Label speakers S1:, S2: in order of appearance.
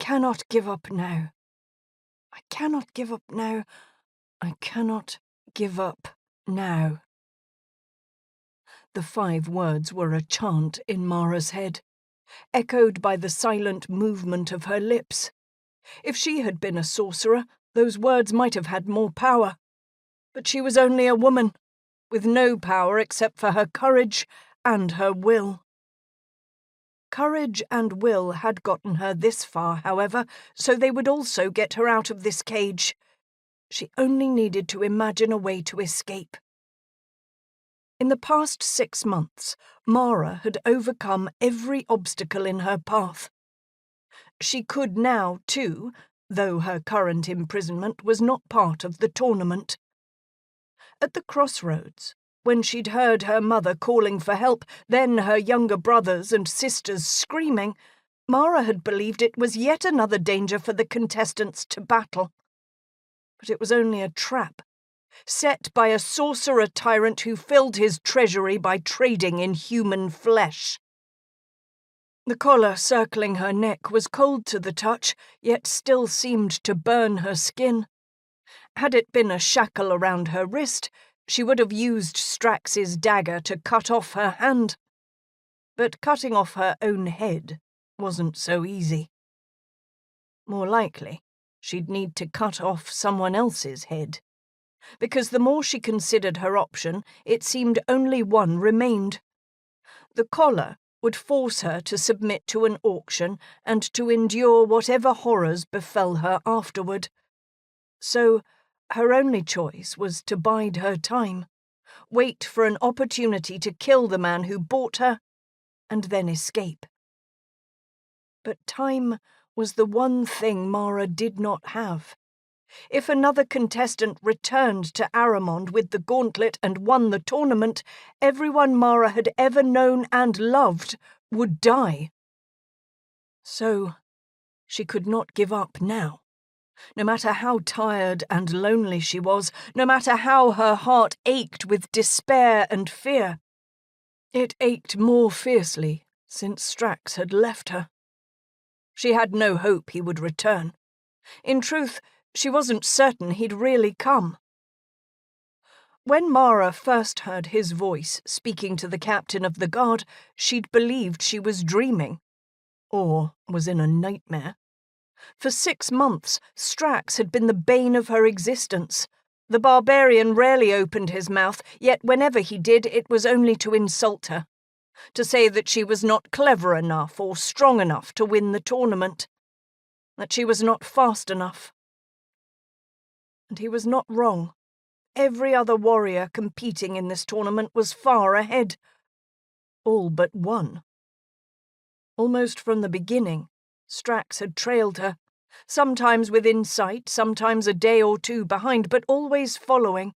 S1: cannot give up now. I cannot give up now. I cannot give up now. The 5 words were a chant in Mara's head, echoed by the silent movement of her lips. If she had been a sorcerer, those words might have had more power. But she was only a woman, with no power except for her courage and her will. Courage and will had gotten her this far, however, so they would also get her out of this cage. She only needed to imagine a way to escape. In the past 6 months, Mara had overcome every obstacle in her path. She could now, too, though her current imprisonment was not part of the tournament. At the crossroads, when she'd heard her mother calling for help, then her younger brothers and sisters screaming, Mara had believed it was yet another danger for the contestants to battle. But it was only a trap, set by a sorcerer tyrant who filled his treasury by trading in human flesh. The collar circling her neck was cold to the touch, yet still seemed to burn her skin. Had it been a shackle around her wrist, she would have used Strax's dagger to cut off her hand. But cutting off her own head wasn't so easy. More likely, she'd need to cut off someone else's head. Because the more she considered her option, it seemed only one remained. The collar would force her to submit to an auction and to endure whatever horrors befell her afterward. So, her only choice was to bide her time, wait for an opportunity to kill the man who bought her, and then escape. But time was the one thing Mara did not have. If another contestant returned to Aremond with the gauntlet and won the tournament, everyone Mara had ever known and loved would die. So, she could not give up now. No matter how tired and lonely she was, no matter how her heart ached with despair and fear. It ached more fiercely since Strax had left her. She had no hope he would return. In truth, she wasn't certain he'd really come. When Mara first heard his voice speaking to the captain of the guard, she'd believed she was dreaming, or was in a nightmare. For 6 months, Strax had been the bane of her existence. The barbarian rarely opened his mouth, yet whenever he did, it was only to insult her, to say that she was not clever enough or strong enough to win the tournament, that she was not fast enough. And he was not wrong. Every other warrior competing in this tournament was far ahead. All but one. Almost from the beginning, Strax had trailed her, sometimes within sight, sometimes a day or 2 behind, but always following.